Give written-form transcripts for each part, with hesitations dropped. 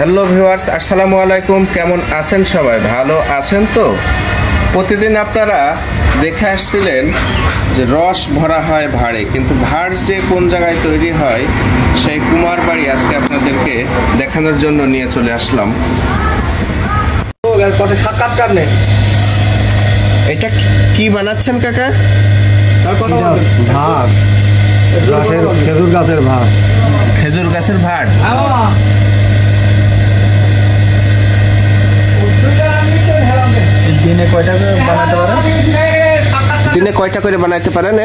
Hello viewers, আসসালামু আলাইকুম। কেমন আছেন সবাই? ভালো আছেন তো? প্রতিদিন আপনারা দেখে আসছিলেন যে রস ভরা হয় ভাঁড়ে, কিন্তু ভাঁড় যে কোন জায়গায় তৈরি হয় সেই কুমার বাড়ি আজকে আপনাদেরকে দেখানোর জন্য নিয়ে চলে আসলাম। এটা কি বানাচ্ছেন কাকা? ভাত, খেজুর গাছের ভাত। খেজুর গাছের ভাঁড়। দিনে কয়টা করে বানাতে পারেন? দিনে কয়টা করে বানাইতে পারেন?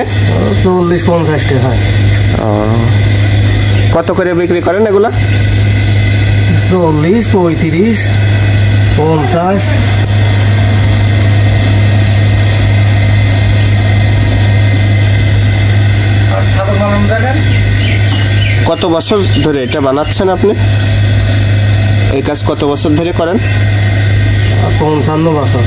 40-50টা হয়। কত করে বিক্রি করেন এগুলা? 40, 35, 50। কত বছর ধরে এটা বানাচ্ছেন আপনি? এই কাজ কত বছর ধরে করেন? 55 বছর।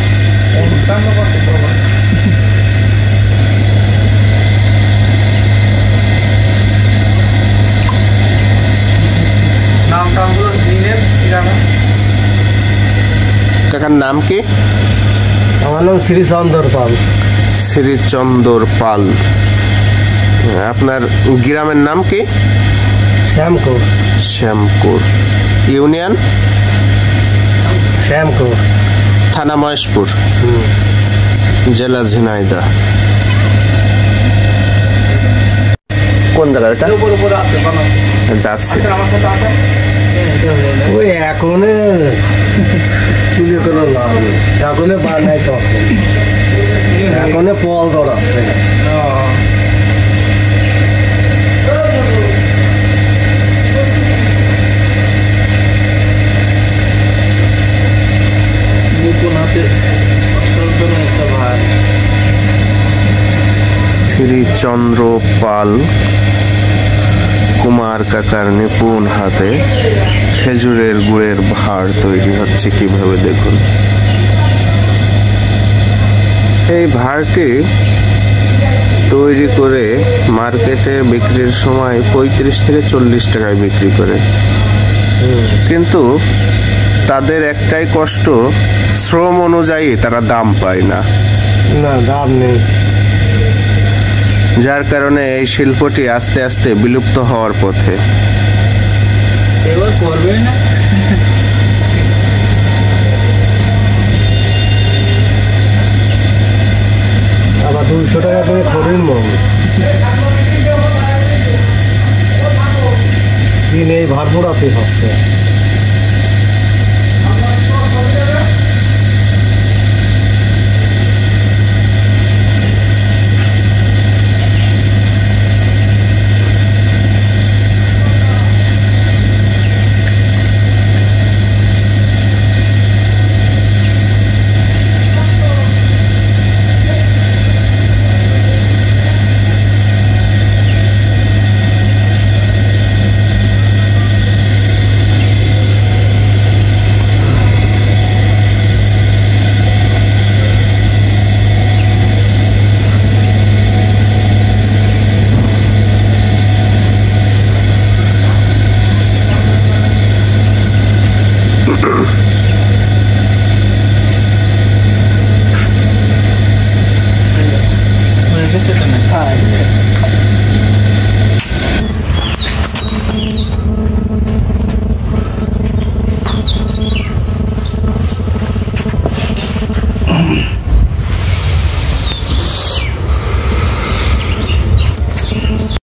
কাকার নাম কি? আমার নাম শ্রীচন্দর পাল। শ্রীচন্দর পাল। আপনার গ্রামের নাম কি? শ্যামপুর। শ্যামপুর। ইউনিয়ন? শ্যামপুর। থানা মহেশপুর। জেলা ঝিনাইদহ। কোন জায়গাটা যাচ্ছে? ওই এখনে তুলে তোলা লাভ নেই, এখনে বানাই তখন এখনে পল দৌড়াচ্ছে। শ্রীচন্দ্র পাল কুমার কাকার নিপুণ হাতে খেজুরের গুড়ের ভাঁড় তৈরি হচ্ছে কিভাবে দেখুন। এই ভাঁড়টি তৈরি করে মার্কেটে বিক্রির সময় 35 থেকে 40 টাকায় বিক্রি করে, কিন্তু তাদের একটাই কষ্ট, শ্রম অনুযায়ী তারা দাম পায় না। দাম নেই, যার কারণে এই শিল্পটি আস্তে আস্তে বিলুপ্ত হওয়ার পথে। আবার 200 টাকা করে খরির মন কিনে এই ভাড় পোড়াতে হচ্ছে।